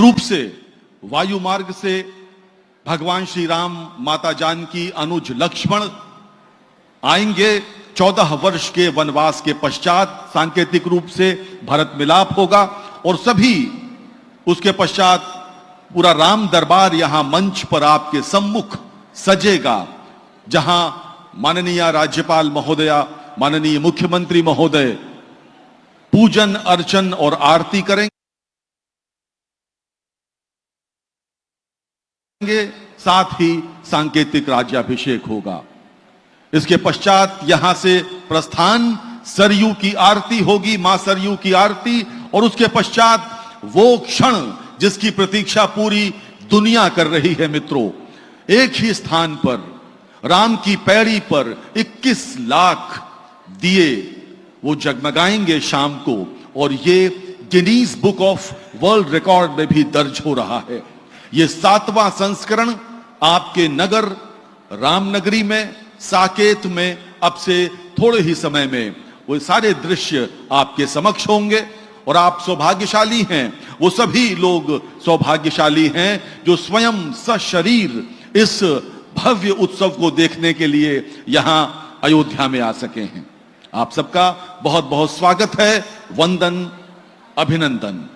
रूप से वायु मार्ग से भगवान श्री राम, माता जानकी, अनुज लक्ष्मण आएंगे। 14 वर्ष के वनवास के पश्चात सांकेतिक रूप से भरत मिलाप होगा और सभी उसके पश्चात पूरा राम दरबार यहां मंच पर आपके सम्मुख सजेगा, जहां माननीय राज्यपाल महोदया, माननीय मुख्यमंत्री महोदय पूजन अर्चन और आरती करेंगे। साथ ही सांकेतिक राज्याभिषेक होगा। इसके पश्चात यहां से प्रस्थान सरयू की आरती होगी, मां सरयू की आरती, और उसके पश्चात वो क्षण जिसकी प्रतीक्षा पूरी दुनिया कर रही है मित्रों, एक ही स्थान पर राम की पैड़ी पर 21 लाख दिए वो जगमगाएंगे शाम को, और ये Guinness book of world record में भी दर्ज हो रहा है। ये 7वां संस्करण आपके नगर रामनगरी में, साकेत में अब से थोड़े ही समय में वो सारे दृश्य आपके समक्ष होंगे। और आप सौभाग्यशाली हैं, वो सभी लोग सौभाग्यशाली हैं जो स्वयं सशरीर इस भव्य उत्सव को देखने के लिए यहां अयोध्या में आ सके हैं। आप सबका बहुत बहुत स्वागत है, वंदन, अभिनंदन।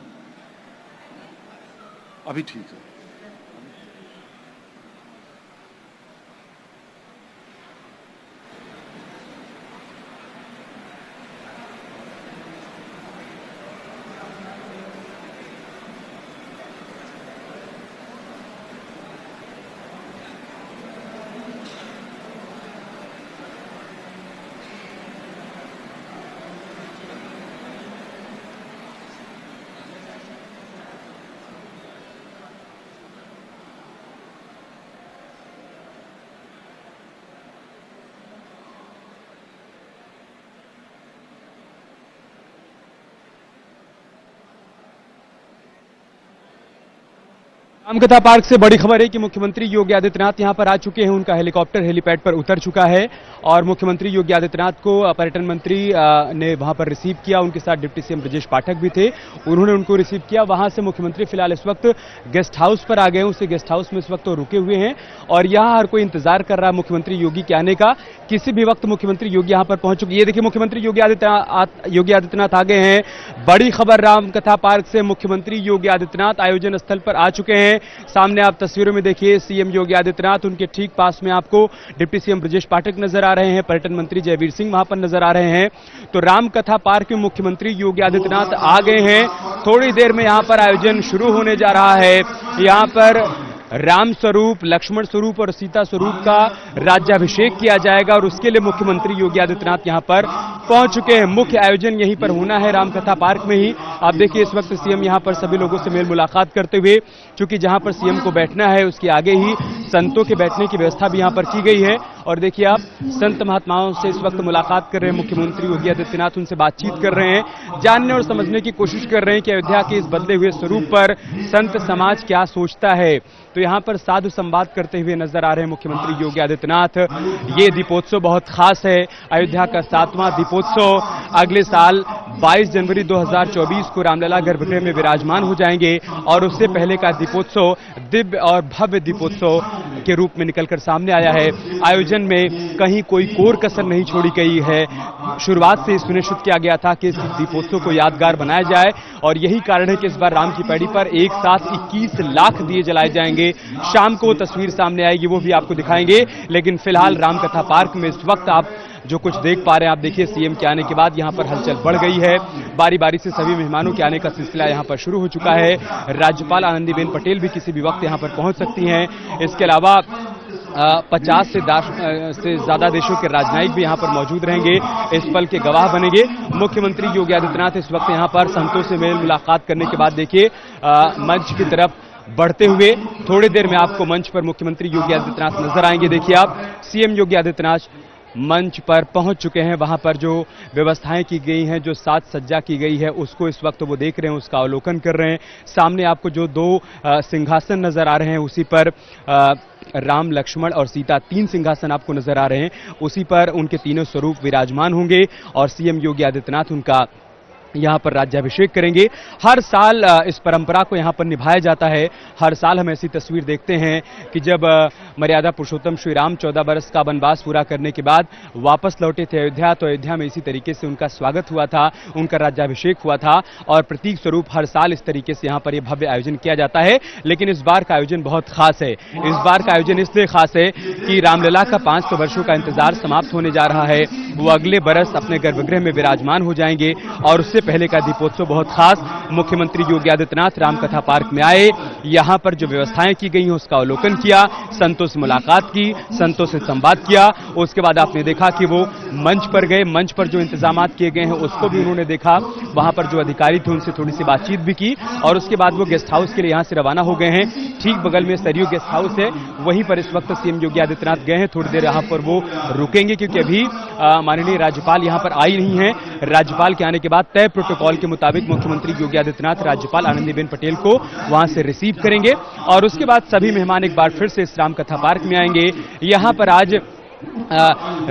अभी ठीक है। रामकथा पार्क से बड़ी खबर है कि मुख्यमंत्री योगी आदित्यनाथ यहां पर आ चुके हैं। उनका हेलीकॉप्टर हेलीपैड पर उतर चुका है और मुख्यमंत्री योगी आदित्यनाथ को पर्यटन मंत्री ने वहां पर रिसीव किया। उनके साथ डिप्टी सीएम ब्रजेश पाठक भी थे, उन्होंने उनको रिसीव किया। वहां से मुख्यमंत्री फिलहाल इस वक्त गेस्ट हाउस पर आ गए हैं। उसी गेस्ट हाउस में इस वक्त रुके हुए हैं और यहां हर कोई इंतजार कर रहा है मुख्यमंत्री योगी के आने का। किसी भी वक्त मुख्यमंत्री योगी यहां पर पहुंच चुके। ये देखिए मुख्यमंत्री योगी आदित्यनाथ आ गए हैं। बड़ी खबर रामकथा पार्क से, मुख्यमंत्री योगी आदित्यनाथ आयोजन स्थल पर आ चुके हैं। सामने आप तस्वीरों में देखिए सीएम योगी आदित्यनाथ, उनके ठीक पास में आपको डिप्टी सीएम ब्रजेश पाठक नजर आ रहे हैं, पर्यटन मंत्री जयवीर सिंह वहां पर नजर आ रहे हैं। तो रामकथा पार्क में मुख्यमंत्री योगी आदित्यनाथ आ गए हैं। थोड़ी देर में यहां पर आयोजन शुरू होने जा रहा है। यहां पर राम स्वरूप, लक्ष्मण स्वरूप और सीता स्वरूप का राज्याभिषेक किया जाएगा और उसके लिए मुख्यमंत्री योगी आदित्यनाथ यहां पर पहुंच चुके हैं। मुख्य आयोजन यहीं पर होना है रामकथा पार्क में ही। आप देखिए इस वक्त सीएम यहां पर सभी लोगों से मेल मुलाकात करते हुए, क्योंकि जहां पर सीएम को बैठना है उसके आगे ही संतों के बैठने की व्यवस्था भी यहां पर की गई है। और देखिए आप संत महात्माओं से इस वक्त मुलाकात कर रहे हैं मुख्यमंत्री योगी आदित्यनाथ, उनसे बातचीत कर रहे हैं, जानने और समझने की कोशिश कर रहे हैं कि अयोध्या के इस बदले हुए स्वरूप पर संत समाज क्या सोचता है। तो यहां पर साधु संवाद करते हुए नजर आ रहे हैं मुख्यमंत्री योगी आदित्यनाथ। ये दीपोत्सव बहुत खास है, अयोध्या का 7वां दीपोत्सव। अगले साल 22 जनवरी 2024 को रामलला गर्भगृह में विराजमान हो जाएंगे और उससे पहले का दीपोत्सव दिव्य और भव्य दीपोत्सव के रूप में निकलकर सामने आया है। आयोजन में कहीं कोई कोर कसर नहीं छोड़ी गई है। शुरुआत से सुनिश्चित किया गया था कि इस दीपोत्सव को यादगार बनाया जाए और यही कारण है कि इस बार राम की पैड़ी पर एक साथ 21 लाख दिए जलाए जाएंगे। शाम को तस्वीर सामने आएगी, वो भी आपको दिखाएंगे। लेकिन फिलहाल रामकथा पार्क में इस वक्त आप जो कुछ देख पा रहे हैं, आप देखिए सीएम के आने के बाद यहां पर हलचल बढ़ गई है। बारी बारी से सभी मेहमानों के आने का सिलसिला यहां पर शुरू हो चुका है। राज्यपाल आनंदीबेन पटेल भी किसी भी वक्त यहां पर पहुंच सकती हैं। इसके अलावा 50 से ज्यादा देशों के राजनयिक भी यहां पर मौजूद रहेंगे, इस पल के गवाह बनेंगे। मुख्यमंत्री योगी आदित्यनाथ इस वक्त यहां पर संतों से मेल मुलाकात करने के बाद देखिए मंच की तरफ बढ़ते हुए थोड़ी देर में आपको मंच पर मुख्यमंत्री योगी आदित्यनाथ नजर आएंगे। देखिए आप सीएम योगी आदित्यनाथ मंच पर पहुंच चुके हैं। वहां पर जो व्यवस्थाएं की गई हैं, जो साज सज्जा की गई है, उसको इस वक्त वो देख रहे हैं, उसका अवलोकन कर रहे हैं। सामने आपको जो 2 सिंहासन नजर आ रहे हैं, उसी पर राम, लक्ष्मण और सीता 3 सिंहासन आपको नजर आ रहे हैं। उसी पर उनके तीनों स्वरूप विराजमान होंगे और सीएम योगी आदित्यनाथ उनका यहाँ पर राज्याभिषेक करेंगे। हर साल इस परंपरा को यहाँ पर निभाया जाता है। हर साल हम ऐसी तस्वीर देखते हैं कि जब मर्यादा पुरुषोत्तम श्री राम 14 बरस का वनवास पूरा करने के बाद वापस लौटे थे अयोध्या, तो अयोध्या में इसी तरीके से उनका स्वागत हुआ था, उनका राज्याभिषेक हुआ था और प्रतीक स्वरूप हर साल इस तरीके से यहाँ पर यह भव्य आयोजन किया जाता है। लेकिन इस बार का आयोजन बहुत खास है। इस बार का आयोजन इसलिए खास है कि रामलला का 500 वर्षों का इंतजार समाप्त होने जा रहा है। वो अगले बरस अपने गर्भगृह में विराजमान हो जाएंगे और उससे पहले का दीपोत्सव बहुत खास। मुख्यमंत्री योगी आदित्यनाथ रामकथा पार्क में आए, यहां पर जो व्यवस्थाएं की गई हैं उसका अवलोकन किया, संतों से मुलाकात की, संतों से संवाद किया। उसके बाद आपने देखा कि वो मंच पर गए, मंच पर जो इंतजामात किए गए हैं उसको भी उन्होंने देखा, वहां पर जो अधिकारी थे उनसे थोड़ी सी बातचीत भी की और उसके बाद वो गेस्ट हाउस के लिए यहां से रवाना हो गए हैं। ठीक बगल में सरयू गेस्ट हाउस है, वहीं पर इस वक्त सीएम योगी आदित्यनाथ गए हैं। थोड़ी देर यहां पर वो रुकेंगे क्योंकि अभी माननीय राज्यपाल यहां पर आई नहीं है। राज्यपाल के आने के बाद तय प्रोटोकॉल के मुताबिक मुख्यमंत्री योगी आदित्यनाथ राज्यपाल आनंदीबेन पटेल को वहां से रिसीव करेंगे और उसके बाद सभी मेहमान एक बार फिर से इस रामकथा पार्क में आएंगे। यहां पर आज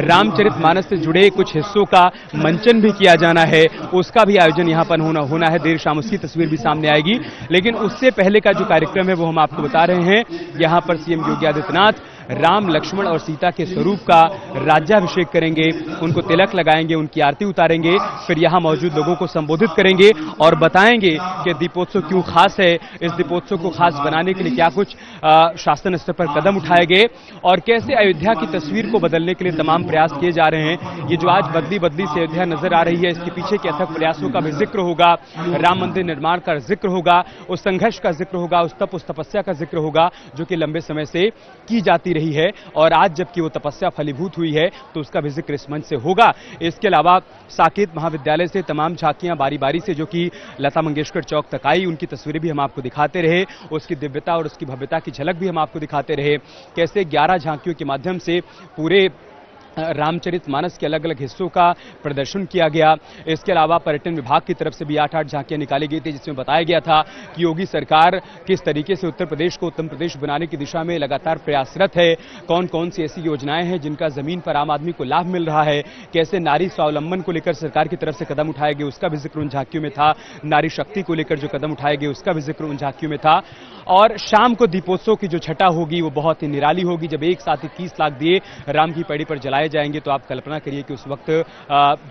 रामचरितमानस से जुड़े कुछ हिस्सों का मंचन भी किया जाना है, उसका भी आयोजन यहां पर होना है। देर शाम उसकी तस्वीर भी सामने आएगी। लेकिन उससे पहले का जो कार्यक्रम है वो हम आपको बता रहे हैं। यहां पर सीएम योगी आदित्यनाथ राम, लक्ष्मण और सीता के स्वरूप का राज्याभिषेक करेंगे, उनको तिलक लगाएंगे, उनकी आरती उतारेंगे, फिर यहां मौजूद लोगों को संबोधित करेंगे और बताएंगे कि दीपोत्सव क्यों खास है, इस दीपोत्सव को खास बनाने के लिए क्या कुछ शासन स्तर पर कदम उठाए गए और कैसे अयोध्या की तस्वीर को बदलने के लिए तमाम प्रयास किए जा रहे हैं। ये जो आज बदली बदली से अयोध्या नजर आ रही है, इसके पीछे के अथक प्रयासों का भी जिक्र होगा, राम मंदिर निर्माण का जिक्र होगा, उस संघर्ष का जिक्र होगा, उस तपस्या का जिक्र होगा जो कि लंबे समय से की जाती रही है और आज जबकि वो तपस्या फलीभूत हुई है तो उसका भी जिक्र इस मंच से होगा। इसके अलावा साकेत महाविद्यालय से तमाम झांकियां बारी बारी से जो कि लता मंगेशकर चौक तक आई, उनकी तस्वीरें भी हम आपको दिखाते रहे, उसकी दिव्यता और उसकी भव्यता की झलक भी हम आपको दिखाते रहे। कैसे 11 झांकियों के माध्यम से पूरे रामचरितमानस के अलग अलग हिस्सों का प्रदर्शन किया गया। इसके अलावा पर्यटन विभाग की तरफ से भी 8-8 झांकियां निकाली गई थी जिसमें बताया गया था कि योगी सरकार किस तरीके से उत्तर प्रदेश को उत्तम प्रदेश बनाने की दिशा में लगातार प्रयासरत है, कौन कौन सी ऐसी योजनाएं हैं जिनका जमीन पर आम आदमी को लाभ मिल रहा है, कैसे नारी स्वावलंबन को लेकर सरकार की तरफ से कदम उठाए गए उसका भी जिक्र उन झांकियों में था, नारी शक्ति को लेकर जो कदम उठाए गए उसका भी जिक्र उन झांकियों में था। और शाम को दीपोत्सव की जो छटा होगी वो बहुत ही निराली होगी। जब एक साथ ही 30 लाख दिए राम की पैड़ी पर जलाए जाएंगे तो आप कल्पना करिए कि उस वक्त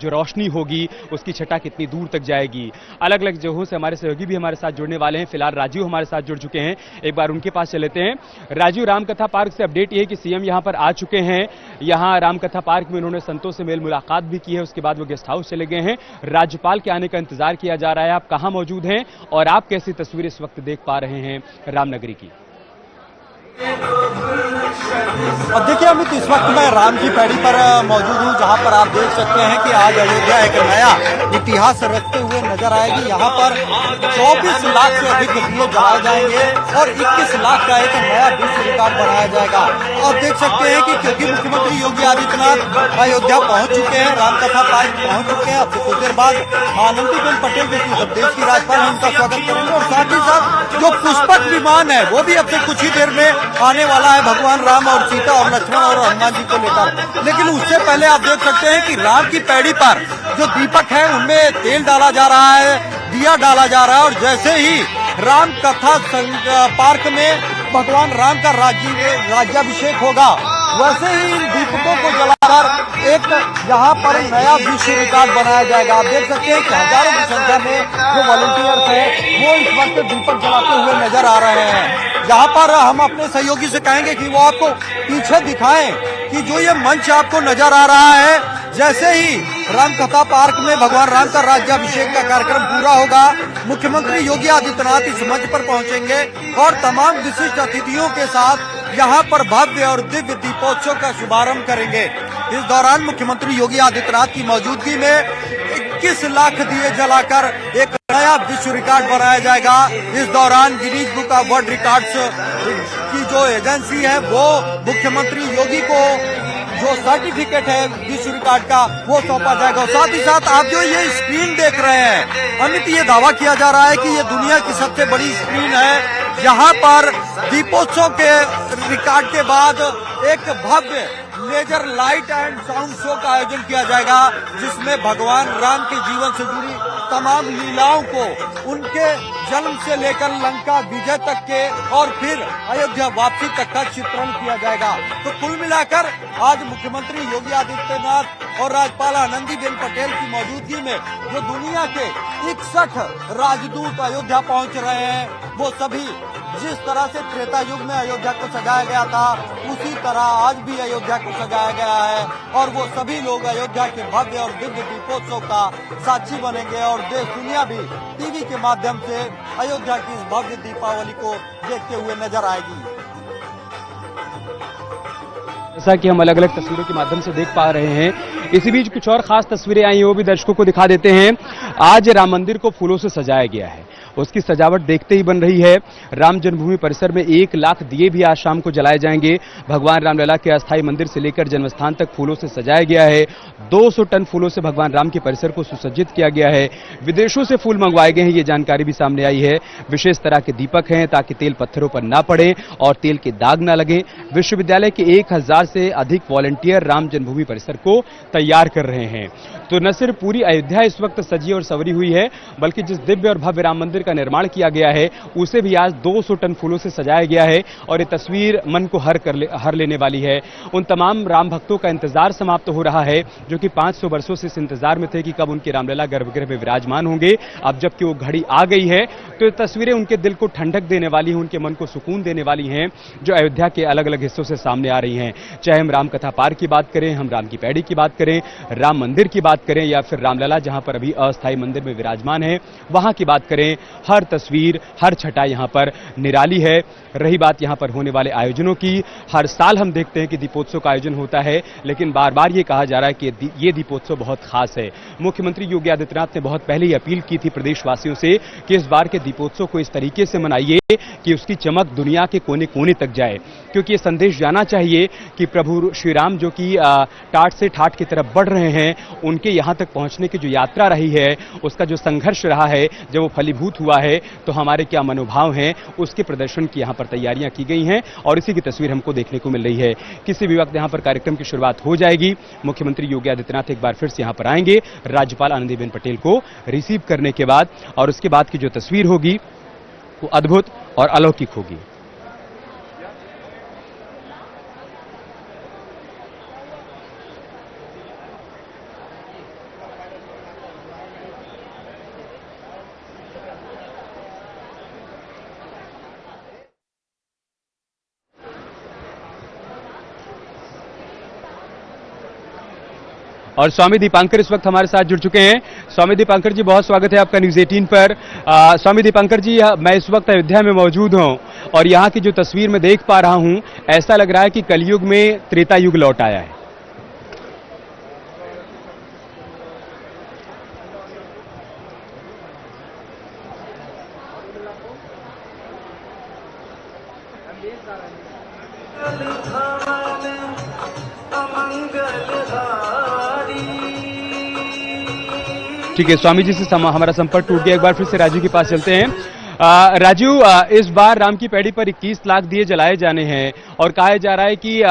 जो रोशनी होगी उसकी छटा कितनी दूर तक जाएगी। अलग अलग जगहों से हमारे सहयोगी भी हमारे साथ जुड़ने वाले हैं। फिलहाल राजीव हमारे साथ जुड़ चुके हैं, एक बार उनके पास चलते हैं। राजीव, रामकथा पार्क से अपडेट ये है कि सीएम यहां पर आ चुके हैं, यहां रामकथा पार्क में उन्होंने संतों से मेल मुलाकात भी की है, उसके बाद वो गेस्ट हाउस चले गए हैं। राज्यपाल के आने का इंतजार किया जा रहा है। आप कहां मौजूद हैं और आप कैसी तस्वीर इस वक्त देख पा रहे हैं रामनगरी की? अब देखिए अमित, इस वक्त मैं राम की पैड़ी पर मौजूद हूँ जहाँ पर आप देख सकते हैं कि आज अयोध्या एक नया इतिहास रचते हुए नजर आएगी। यहाँ पर 24 लाख से अधिक दिए जलाए जाएंगे और 21 लाख का एक नया विश्व रिकॉर्ड बनाया जाएगा। और देख सकते हैं कि क्योंकि मुख्यमंत्री योगी आदित्यनाथ अयोध्या पहुंच चुके हैं, रामकथा पार्क पहुंच चुके हैं, अब कुछ देर बाद आनंदीबेन पटेल जो कि उत्तर प्रदेश की राज्यपाल है उनका स्वागत करेंगे और साथ ही साथ जो पुष्पक विमान है वो भी अब से कुछ ही देर में आने वाला है भगवान राम और सीता और लक्ष्मण और हनुमान जी को लेकर। लेकिन उससे पहले आप देख सकते हैं कि राम की पैड़ी पर जो दीपक है उनमें तेल डाला जा रहा है, दिया डाला जा रहा है और जैसे ही राम कथा पार्क में भगवान राम का राज्याभिषेक होगा वैसे ही इन दीपकों को जलाकर एक यहाँ पर नया विश्व रिकॉर्ड बनाया जाएगा। आप देख सकते हैं कि हजारों की संख्या में जो वॉलंटियर्स हैं वो इस वक्त दीपक जलाते हुए नजर आ रहे हैं। यहाँ पर हम अपने सहयोगी से कहेंगे कि वो आपको पीछे दिखाएं कि जो ये मंच आपको नजर आ रहा है, जैसे ही रामकथा पार्क में भगवान राम का राज्याभिषेक का कार्यक्रम पूरा होगा, मुख्यमंत्री योगी आदित्यनाथ इस मंच पर पहुंचेंगे और तमाम विशिष्ट अतिथियों के साथ यहाँ पर भव्य और दिव्य दीपोत्सव का शुभारंभ करेंगे। इस दौरान मुख्यमंत्री योगी आदित्यनाथ की मौजूदगी में 21 लाख दिए जलाकर एक नया विश्व रिकॉर्ड बनाया जाएगा। इस दौरान Guinness book of world records की जो एजेंसी है वो मुख्यमंत्री योगी को जो सर्टिफिकेट है विश्व रिकॉर्ड का वो सौंपा जाएगा। और साथ ही साथ आप जो ये स्क्रीन देख रहे हैं अमित, ये दावा किया जा रहा है कि ये दुनिया की सबसे बड़ी स्क्रीन है। यहाँ पर दीपोत्सव के रिकॉर्ड के बाद एक भव्य laser light and sound show का आयोजन किया जाएगा, जिसमें भगवान राम के जीवन से जुड़ी तमाम लीलाओं को उनके जन्म से लेकर लंका विजय तक के और फिर अयोध्या वापसी तक का चित्रण किया जाएगा। तो कुल मिलाकर आज मुख्यमंत्री योगी आदित्यनाथ और राज्यपाल आनंदीबेन पटेल की मौजूदगी में जो दुनिया के 61 राजदूत अयोध्या पहुंच रहे हैं, वो सभी जिस तरह से त्रेता युग में अयोध्या को सजाया गया था, उसी तरह आज भी अयोध्या को सजाया गया है और वो सभी लोग अयोध्या के भव्य और दिव्य दीपोत्सव का साक्षी बनेंगे और देश दुनिया भी टीवी के माध्यम से अयोध्या की इस भव्य दीपावली को देखते हुए नजर आएगी। जैसा कि हम अलग अलग तस्वीरों के माध्यम से देख पा रहे हैं, इसी बीच कुछ और खास तस्वीरें आई हैं, वो भी दर्शकों को दिखा देते हैं। आज राम मंदिर को फूलों से सजाया गया है, उसकी सजावट देखते ही बन रही है। राम जन्मभूमि परिसर में 1 लाख दिए भी आज शाम को जलाए जाएंगे। भगवान रामलला के अस्थायी मंदिर से लेकर जन्मस्थान तक फूलों से सजाया गया है। 200 टन फूलों से भगवान राम के परिसर को सुसज्जित किया गया है। विदेशों से फूल मंगवाए गए हैं, ये जानकारी भी सामने आई है। विशेष तरह के दीपक हैं ताकि तेल पत्थरों पर ना पड़े और तेल के दाग ना लगे। विश्वविद्यालय के 1000 से अधिक वॉलंटियर राम जन्मभूमि परिसर को तैयार कर रहे हैं। तो न सिर्फ पूरी अयोध्या इस वक्त सजी और संवरी हुई है, बल्कि जिस दिव्य और भव्य राम मंदिर का निर्माण किया गया है, उसे भी आज 200 टन फूलों से सजाया गया है और ये तस्वीर मन को हर लेने वाली है। उन तमाम राम भक्तों का इंतजार समाप्त हो रहा है, जो कि 500 वर्षों से इस इंतजार में थे कि कब उनके रामलला गर्भगृह में विराजमान होंगे। अब जबकि वो घड़ी आ गई है, तो ये तस्वीरें उनके दिल को ठंडक देने वाली हैं, उनके मन को सुकून देने वाली हैं, जो अयोध्या के अलग अलग हिस्सों से सामने आ रही हैं। चाहे हम राम कथा पार्क की बात करें, हम राम की पैड़ी की बात करें, राम मंदिर की बात करें या फिर रामलला जहां पर अभी अस्थायी मंदिर में विराजमान है वहां की बात करें, हर तस्वीर हर छटा यहां पर निराली है। रही बात यहां पर होने वाले आयोजनों की, हर साल हम देखते हैं कि दीपोत्सव का आयोजन होता है, लेकिन बार बार ये कहा जा रहा है कि ये दीपोत्सव बहुत खास है। मुख्यमंत्री योगी आदित्यनाथ ने बहुत पहले ही अपील की थी प्रदेशवासियों से कि इस बार के दीपोत्सव को इस तरीके से मनाइए कि उसकी चमक दुनिया के कोने कोने तक जाए, क्योंकि ये संदेश जाना चाहिए कि प्रभु श्री राम जो कि टाट से ठाट की तरफ बढ़ रहे हैं, उनके यहां तक पहुंचने की जो यात्रा रही है, उसका जो संघर्ष रहा है, जब वो फलीभूत हुआ है तो हमारे क्या मनोभाव हैं, उसके प्रदर्शन की यहां पर तैयारियां की गई हैं और इसी की तस्वीर हमको देखने को मिल रही है। किसी भी वक्त यहां पर कार्यक्रम की शुरुआत हो जाएगी। मुख्यमंत्री योगी आदित्यनाथ एक बार फिर से यहां पर आएंगे राज्यपाल आनंदीबेन पटेल को रिसीव करने के बाद, और उसके बाद की जो तस्वीर होगी वो अद्भुत और अलौकिक होगी। और स्वामी दीपांकर इस वक्त हमारे साथ जुड़ चुके हैं। स्वामी दीपांकर जी, बहुत स्वागत है आपका न्यूज 18 पर। स्वामी दीपांकर जी, मैं इस वक्त अयोध्या में मौजूद हूं और यहां की जो तस्वीर मैं देख पा रहा हूं, ऐसा लग रहा है कि कलयुग में त्रेता युग लौट आया है। ठीक है, स्वामी जी से हमारा संपर्क टूट गया। एक बार फिर से राजू के पास चलते हैं। राजू, इस बार राम की पैड़ी पर 21 लाख दिए जलाए जाने हैं और कहा जा रहा है कि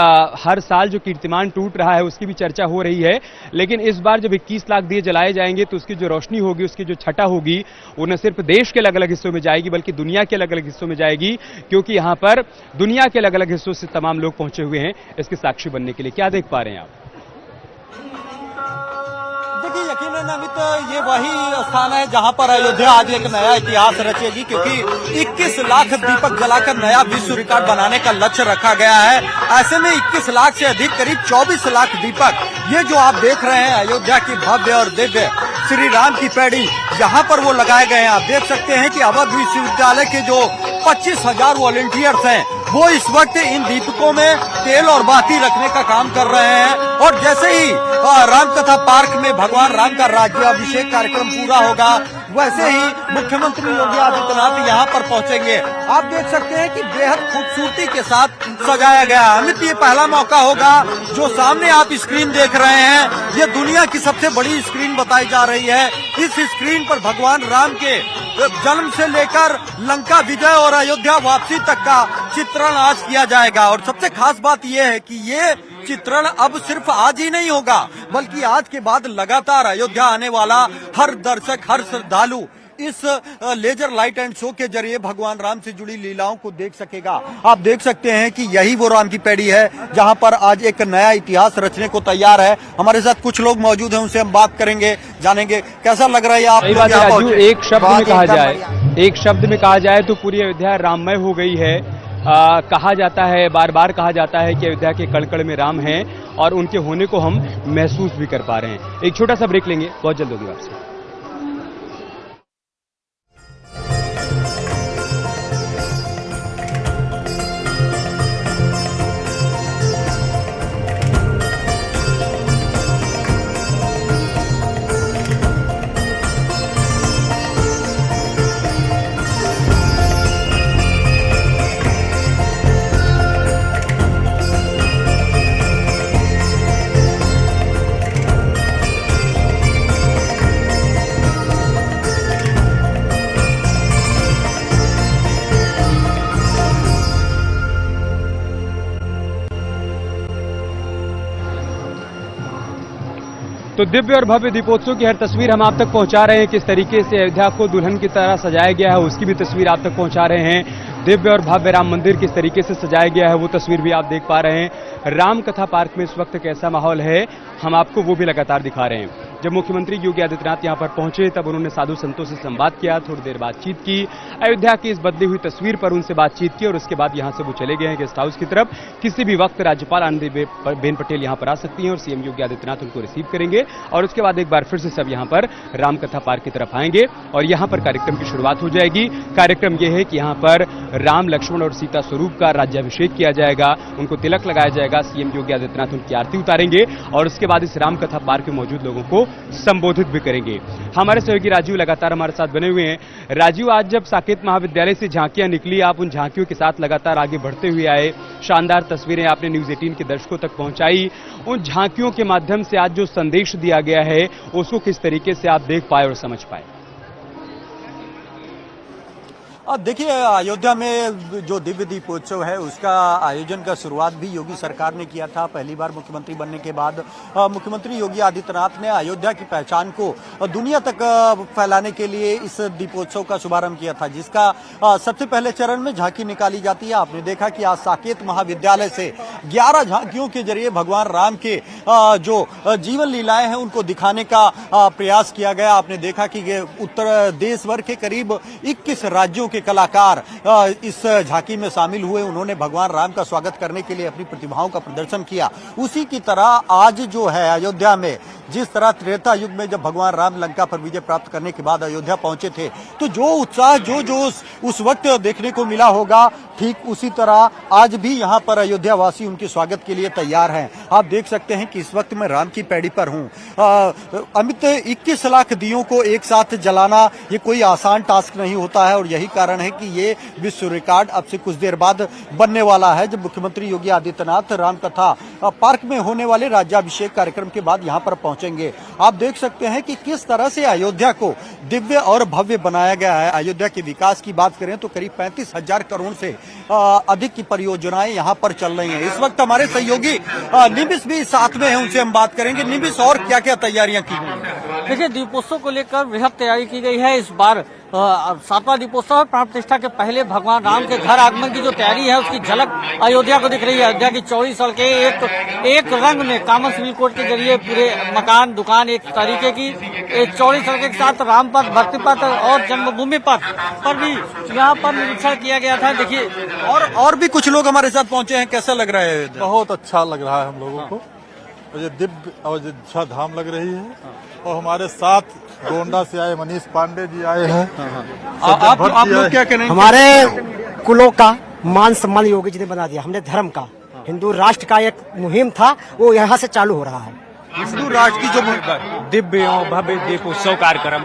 हर साल जो कीर्तिमान टूट रहा है उसकी भी चर्चा हो रही है, लेकिन इस बार जब 21 लाख दिए जलाए जाएंगे तो उसकी जो रोशनी होगी, उसकी जो छटा होगी, वो न सिर्फ देश के अलग अलग हिस्सों में जाएगी बल्कि दुनिया के अलग अलग हिस्सों में जाएगी, क्योंकि यहां पर दुनिया के अलग अलग हिस्सों से तमाम लोग पहुंचे हुए हैं इसके साक्षी बनने के लिए। क्या देख पा रहे हैं आप? देखिए, यकीनन अमित, ये वही स्थान है जहां पर अयोध्या आज एक नया इतिहास रचेगी, क्योंकि 21 लाख दीपक जलाकर नया विश्व रिकॉर्ड बनाने का लक्ष्य रखा गया है। ऐसे में 21 लाख से अधिक, करीब 24 लाख दीपक, ये जो आप देख रहे हैं अयोध्या की भव्य और दिव्य श्री राम की पैड़ी, यहाँ पर वो लगाए गए हैं। आप देख सकते हैं कि अवध विश्वविद्यालय के जो 25,000 वॉलंटियर्स हैं, वो इस वक्त इन दीपकों में तेल और बाती रखने का काम कर रहे हैं। और जैसे ही रामकथा पार्क में भगवान राम का राज्याभिषेक कार्यक्रम पूरा होगा, वैसे ही मुख्यमंत्री योगी आदित्यनाथ यहाँ पर पहुँचेंगे। आप देख सकते हैं कि बेहद खूबसूरती के साथ सजाया गया। अमित, ये पहला मौका होगा, जो सामने आप स्क्रीन देख रहे हैं, ये दुनिया की सबसे बड़ी स्क्रीन बताई जा रही है। इस स्क्रीन पर भगवान राम के जन्म से लेकर लंका विजय और अयोध्या वापसी तक का चित्रण आज किया जाएगा। और सबसे खास बात यह है कि ये चित्रण अब सिर्फ आज ही नहीं होगा, बल्कि आज के बाद लगातार अयोध्या आने वाला हर दर्शक, हर श्रद्धालु इस लेजर लाइट एंड शो के जरिए भगवान राम से जुड़ी लीलाओं को देख सकेगा। आप देख सकते हैं कि यही वो राम की पैड़ी है जहां पर आज एक नया इतिहास रचने को तैयार है। हमारे साथ कुछ लोग मौजूद हैं, उनसे हम बात करेंगे, जानेंगे कैसा लग रहा है आप सही बात है राजू, एक शब्द में कहा जाए तो पूरी अयोध्या राममय हो गई है। कहा जाता है, बार बार कहा जाता है कि अयोध्या के कण कण में राम हैं और उनके होने को हम महसूस भी कर पा रहे हैं। एक छोटा सा ब्रेक लेंगे, बहुत जल्द होगी आपसे। तो दिव्य और भव्य दीपोत्सव की हर तस्वीर हम आप तक पहुंचा रहे हैं। किस तरीके से अयोध्या को दुल्हन की तरह सजाया गया है उसकी भी तस्वीर आप तक पहुंचा रहे हैं। दिव्य और भव्य राम मंदिर किस तरीके से सजाया गया है वो तस्वीर भी आप देख पा रहे हैं। राम कथा पार्क में इस वक्त कैसा माहौल है हम आपको वो भी लगातार दिखा रहे हैं। जब मुख्यमंत्री योगी आदित्यनाथ यहां पर पहुंचे तब उन्होंने साधु संतों से संवाद किया, थोड़ी देर बातचीत की, अयोध्या की इस बदली हुई तस्वीर पर उनसे बातचीत की और उसके बाद यहां से वो चले गए हैं गेस्ट हाउस की तरफ। किसी भी वक्त राज्यपाल आनंदीबेन पटेल यहां पर आ सकती हैं और सीएम योगी आदित्यनाथ उनको रिसीव करेंगे और उसके बाद एक बार फिर से सब यहां पर रामकथा पार्क की तरफ आएंगे और यहां पर कार्यक्रम की शुरुआत हो जाएगी। कार्यक्रम यह है कि यहां पर राम, लक्ष्मण और सीता स्वरूप का राज्याभिषेक किया जाएगा, उनको तिलक लगाया जाएगा, सीएम योगी आदित्यनाथ उनकी आरती उतारेंगे और उसके बाद इस रामकथा पार्क में मौजूद लोगों को संबोधित भी करेंगे। हमारे सहयोगी राजीव लगातार हमारे साथ बने हुए हैं। राजीव, आज जब साकेत महाविद्यालय से झांकियां निकली, आप उन झांकियों के साथ लगातार आगे बढ़ते हुए आए, शानदार तस्वीरें आपने न्यूज़ 18 के दर्शकों तक पहुंचाई। उन झांकियों के माध्यम से आज जो संदेश दिया गया है उसको किस तरीके से आप देख पाए और समझ पाए? अब देखिए, अयोध्या में जो दिव्य दीपोत्सव है उसका आयोजन का शुरुआत भी योगी सरकार ने किया था। पहली बार मुख्यमंत्री बनने के बाद मुख्यमंत्री योगी आदित्यनाथ ने अयोध्या की पहचान को दुनिया तक फैलाने के लिए इस दीपोत्सव का शुभारंभ किया था, जिसका सबसे पहले चरण में झांकी निकाली जाती है। आपने देखा कि आज साकेत महाविद्यालय से 11 झांकियों के जरिए भगवान राम के जो जीवन लीलाएं हैं उनको दिखाने का प्रयास किया गया। आपने देखा कि उत्तर देश भर के करीब 21 राज्यों के कलाकार इस झांकी में शामिल हुए। उन्होंने भगवान राम का स्वागत करने के लिए अपनी प्रतिभाओं का प्रदर्शन किया। उसी की तरह आज जो है अयोध्या में, जिस तरह त्रेता युग में जब भगवान राम लंका पर विजय प्राप्त करने के बाद अयोध्या पहुंचे थे, तो जो उत्साह, जो जोश उस वक्त देखने को मिला होगा, ठीक उसी तरह आज भी यहाँ पर अयोध्या वासी उनके स्वागत के लिए तैयार हैं। आप देख सकते हैं कि इस वक्त मैं राम की पैड़ी पर हूँ। अमित, 21 लाख दियों को एक साथ जलाना ये कोई आसान टास्क नहीं होता है और यही कारण है कि ये विश्व रिकॉर्ड अब से कुछ देर बाद बनने वाला है, जब मुख्यमंत्री योगी आदित्यनाथ रामकथा पार्क में होने वाले राज्याभिषेक कार्यक्रम के बाद यहाँ पर पहुंचेंगे। आप देख सकते हैं कि किस तरह से अयोध्या को दिव्य और भव्य बनाया गया है। अयोध्या के विकास की बात करें तो करीब 35,000 करोड़ से अधिक की परियोजनाएं यहाँ पर चल रही हैं। इस वक्त हमारे सहयोगी निमिष भी साथ में हैं, उनसे हम बात करेंगे। निमिष, और क्या क्या तैयारियां की गई हैं? देखिए, दीपोत्सव को लेकर वृहद तैयारी की गई है। इस बार 7वां दीपोत्सव और प्राण प्रतिष्ठा के पहले भगवान राम के घर आगमन की जो तैयारी है उसकी झलक अयोध्या को दिख रही है। अयोध्या की चौड़ी सड़कें एक रंग में कॉमन सिविल कोड के जरिए पूरे मकान, दुकान एक तरीके की एक चौड़ी सड़कें के साथ रामपथ, भक्तिपथ और जन्मभूमि पथ पर भी यहाँ पर निरीक्षण किया गया था। देखिए, और भी कुछ लोग हमारे साथ पहुंचे हैं, कैसा लग रहा है? बहुत अच्छा लग रहा है हम लोगों को। ये दिव्य अयोध्या धाम लग रही है और हमारे साथ गोंडा से आए मनीष पांडे जी आए हैं। आप लोग क्या करेंगे? हमारे कुलों का मान सम्मान योगी जी ने बना दिया। हमने धर्म का, हिंदू राष्ट्र का एक मुहिम था, वो यहाँ से चालू हो रहा है। हिंदू राष्ट्र की जो दिव्य एवं भव्य दीपोत्सव कार्यक्रम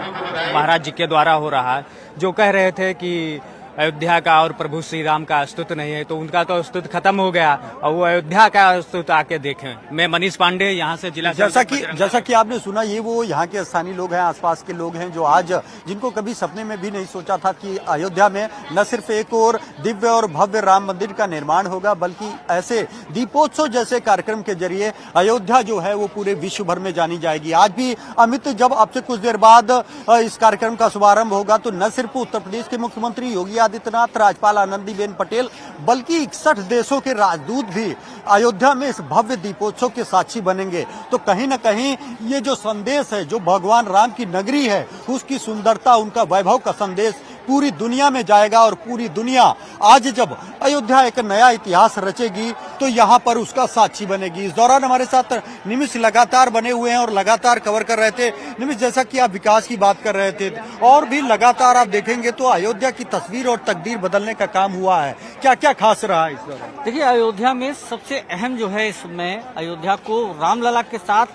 महाराज जी के द्वारा हो रहा है। जो कह रहे थे कि अयोध्या का और प्रभु श्री राम का अस्तित्व नहीं है, तो उनका तो अस्तित्व खत्म हो गया और वो अयोध्या का अस्तित्व आके देखें। मैं मनीष पांडे यहाँ से जिला जैसा कि आपने सुना, ये वो यहाँ के स्थानीय लोग हैं, आसपास के लोग हैं जो आज जिनको कभी सपने में भी नहीं सोचा था कि अयोध्या में न सिर्फ एक और दिव्य और भव्य राम मंदिर का निर्माण होगा, बल्कि ऐसे दीपोत्सव जैसे कार्यक्रम के जरिए अयोध्या जो है वो पूरे विश्व भर में जानी जाएगी। आज भी अमित, जब अब से कुछ देर बाद इस कार्यक्रम का शुभारंभ होगा तो न सिर्फ उत्तर प्रदेश के मुख्यमंत्री योगी आदित्यनाथ, राज्यपाल आनंदीबेन पटेल, बल्कि 61 देशों के राजदूत भी अयोध्या में इस भव्य दीपोत्सव के साक्षी बनेंगे। तो कहीं न कहीं ये जो संदेश है, जो भगवान राम की नगरी है, उसकी सुंदरता, उनका वैभव का संदेश पूरी दुनिया में जाएगा और पूरी दुनिया आज जब अयोध्या एक नया इतिहास रचेगी तो यहाँ पर उसका साक्षी बनेगी। इस दौरान हमारे साथ निमिष लगातार बने हुए हैं और लगातार कवर कर रहे थे। निमिष, जैसा कि आप विकास की बात कर रहे थे और भी लगातार आप देखेंगे तो अयोध्या की तस्वीर और तकदीर बदलने का काम हुआ है, क्या क्या खास रहा है इस दौरान? देखिए, अयोध्या में सबसे अहम जो है, इसमें अयोध्या को रामलला के साथ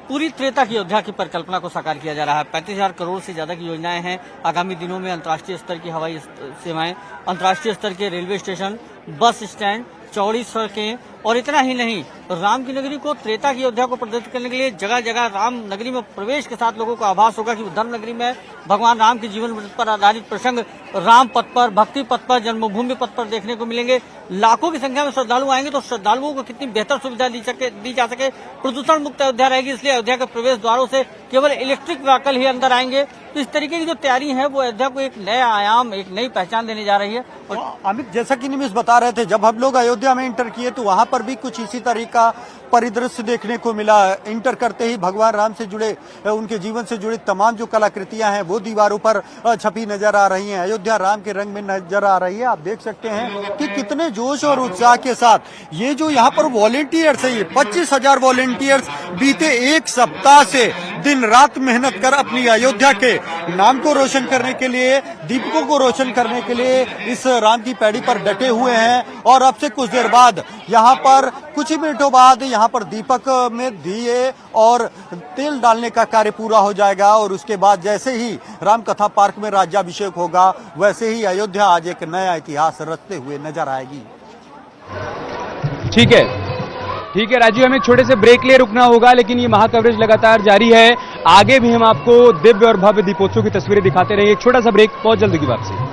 पूरी त्रेता की अयोध्या की परिकल्पना को साकार किया जा रहा है। 35,000 करोड़ से ज्यादा की योजनाएं हैं। आगामी दिनों में अंतर्राष्ट्रीय स्तर की हवाई सेवाएं, अंतर्राष्ट्रीय स्तर के रेलवे स्टेशन, बस स्टैंड, चौड़ी सड़कें, और इतना ही नहीं, राम की नगरी को, त्रेता की अयोध्या को प्रदर्शित करने के लिए जगह जगह राम नगरी में प्रवेश के साथ लोगों को आभास होगा कि वो धर्म नगरी में भगवान राम के जीवन पर आधारित प्रसंग राम पथ पर, भक्ति पथ पर, जन्मभूमि पथ पर देखने को मिलेंगे। लाखों की संख्या में श्रद्धालु आएंगे तो श्रद्धालुओं को कितनी बेहतर सुविधा दी जा सके, प्रदूषण मुक्त अयोध्या रहेगी, इसलिए अयोध्या के प्रवेश द्वारों से केवल इलेक्ट्रिक व्हीकल ही अंदर आएंगे। तो इस तरीके की जो तैयारी है वो अयोध्या को एक नया आयाम, एक नई पहचान देने जा रही है। और अमित, जैसा कि निमिष बता रहे थे, जब हम लोग अयोध्या में इंटर किए तो वहां पर भी कुछ इसी तरीका परिदृश्य देखने को मिला। इंटर करते ही भगवान राम से जुड़े, उनके जीवन से जुड़ी तमाम जो कलाकृतियां हैं वो दीवारों पर छपी नजर आ रही हैं। अयोध्या राम के रंग में नजर आ रही है। आप देख सकते हैं कि कितने जोश और उत्साह के साथ ये जो यहाँ पर वॉलेंटियर्स है, ये 25,000 वॉलेंटियर्स बीते एक सप्ताह से दिन रात मेहनत कर अपनी अयोध्या के नाम को रोशन करने के लिए, दीपकों को रोशन करने के लिए इस राम की पैड़ी पर डटे हुए हैं। और अब से कुछ देर बाद यहाँ पर, कुछ ही मिनटों बाद यहाँ पर दीपक में दिए और तेल डालने का कार्य पूरा हो जाएगा और उसके बाद जैसे ही राम कथा पार्क में राज्याभिषेक होगा, वैसे ही अयोध्या आज एक नया इतिहास रचते हुए नजर आएगी। ठीक है राजीव, हमें एक छोटे से ब्रेक लिए रुकना होगा, लेकिन ये महाकवरेज लगातार जारी है। आगे भी हम आपको दिव्य और भव्य दीपोत्सव की तस्वीरें दिखाते रहेंगे। एक छोटा सा ब्रेक, बहुत जल्दी की वापसी।